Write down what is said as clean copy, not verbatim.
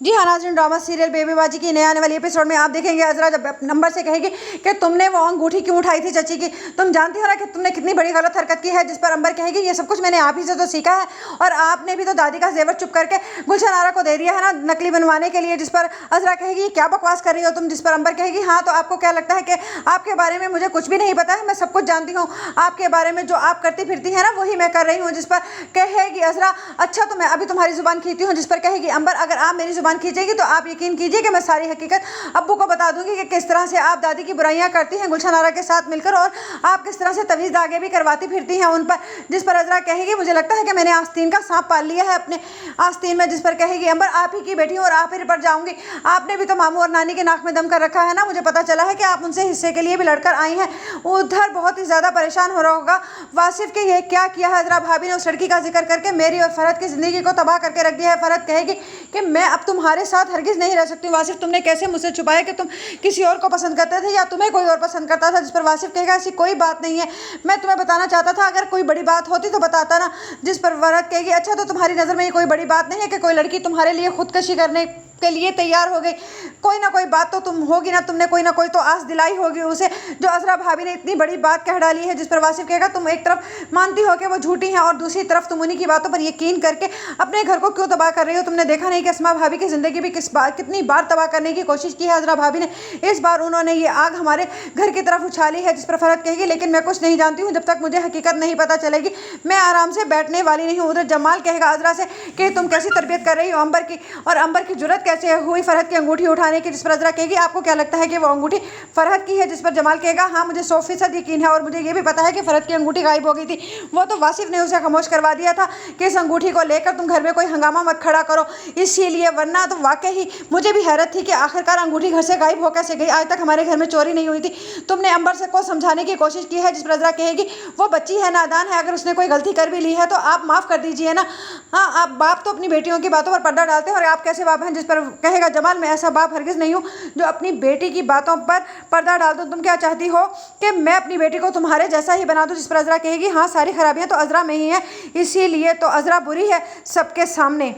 जी हाँ नाज़रीन, drama serial बेबीबाजी की नए आने वाली एपिसोड में आप देखेंगे अज़रा जब नंबर से कहेगी कि तुमने वो अंगूठी क्यों उठाई थी चची की, तुम जानती हो ना कि तुमने कितनी बड़ी गलत हरकत की है। जिस पर अंबर कहेगी ये सब कुछ मैंने आप ही से तो सीखा है और आपने भी तो दादी का जेवर चुप करके गुलशन आरा को दे दिया है ना नकली बनवाने के लिए। जिस पर अज़रा कहेगी क्या बकवास कर रही हो तुम। जिस पर अंबर कहेगी हाँ तो आपको क्या लगता है कि आपके बारे में मुझे कुछ भी नहीं पता है, मैं सब कुछ जानती हूँ आपके बारे में, जो आप करती फिरती है ना वही मैं कर रही हूँ। जिस पर कहेगी अज़रा अच्छा तो मैं अभी तुम्हारी जुबान खींचती हूँ। जिस पर कहेगी अंबर अगर आप मेरी जुबान खींचेगी तो आप यकीन कीजिए कि मैं सारी हकीकत अब्बू को बता दूंगी कि किस तरह से आप दादी की बुराइयां करती हैं गुलशन आरा के साथ मिलकर और आप किस तरह से तवीज़ धागे भी करवाती फिरती हैं उन पर। जिस पर अज़रा कहेगी मुझे लगता है कि मैंने आस्तीन का सांप पाल लिया है अपने आस्तीन में। जिस पर कहेगी अंबर आप ही की बेटी हूँ और आप ही पर जाऊंगी, आपने भी तो मामू और नानी के नाक में दम कर रखा है ना, मुझे पता चला है कि आप उनसे हिस्से के लिए भी लड़कर आई हैं। उधर बहुत ही ज़्यादा परेशान हो रहा होगा वासिफ के ये क्या किया है अज़रा भाभी ने उस लड़की का जिक्र करके मेरी और फरहत की ज़िंदगी को तबाह करके रख दिया है। फरहत कहेगी कि मैं अब तुम्हारे साथ हरगिज़ नहीं रह सकती। वासिफ तुमने कैसे मुझसे छुपाया कि तुम किसी और को पसंद करते थे या तुम्हें कोई और पसंद करता था। जिस पर वासिफ कहेगा ऐसी कोई बात नहीं है, मैं तुम्हें बताना चाहता था, अगर कोई बड़ी बात होती तो बताता ना। जिस पर फरहत कहेगी अच्छा तो तुम्हारी नज़र में ये कोई बड़ी बात नहीं है कि कोई लड़की तुम्हारे लिए खुदकशी करने के लिए तैयार हो गई, कोई ना कोई बात तो तुम होगी ना, तुमने कोई ना कोई तो आस दिलाई होगी उसे जो अज़रा भाभी ने इतनी बड़ी बात कह डाली है। जिस पर वासिफ कहेगा तुम एक तरफ मानती हो कि वो झूठी हैं और दूसरी तरफ तुम उन्हीं की बातों पर यकीन करके अपने घर को क्यों तबाह कर रही हो। तुमने देखा नहीं कि अस्मा भाभी की ज़िंदगी भी कितनी बार तबाह करने की कोशिश की है अज़रा भाभी ने, इस बार उन्होंने ये आग हमारे घर की तरफ उछाली है। जिस पर फरहत कहेगी लेकिन मैं कुछ नहीं जानती हूँ, जब तक मुझे हकीकत नहीं पता चलेगी मैं आराम से बैठने वाली नहीं हूँ। उधर जमाल कहेगा अज़रा से कि तुम कैसी तरबियत कर रही हो अंबर की, और अंबर की जुर्रत कैसे हुई फरहत की अंगूठी उठाने की। जिस पर अज़रा कहेगी आपको क्या लगता है कि वो अंगूठी फरहत की है। जिस पर जमाल कहेगा हाँ मुझे 100% यकीन है और मुझे ये भी पता है कि फरहत की अंगूठी गायब हो गई थी, वो तो वासिफ ने उसे खामोश करवा दिया था कि इस अंगूठी को लेकर तुम घर में कोई हंगामा मत खड़ा करो इसीलिए, वरना तो वाकई ही मुझे भी हैरत थी कि आखिरकार अंगूठी घर से गायब हो कैसे गई, आज तक हमारे घर में चोरी नहीं हुई थी। तुमने अंबर से को समझाने की कोशिश की है। जिस पर अज़रा कहेगी वो बच्ची है, नादान है, अगर उसने कोई गलती कर भी ली है तो आप माफ़ कर दीजिए ना। हाँ आप बाप तो अपनी बेटियों की बातों पर पर्दा डालते हैं और आप कैसे बाप हैं। जिस पर कहेगा जमाल मैं ऐसा बाप हरगिज़ नहीं हूँ जो अपनी बेटी की बातों पर पर्दा डाल दूँ, तुम क्या चाहती हो कि मैं अपनी बेटी को तुम्हारे जैसा ही बना दूँ। जिस पर अज़रा कहेगी हाँ सारी खराबियाँ तो अज़रा में ही हैं, इसीलिए तो अज़रा बुरी है सबके सामने।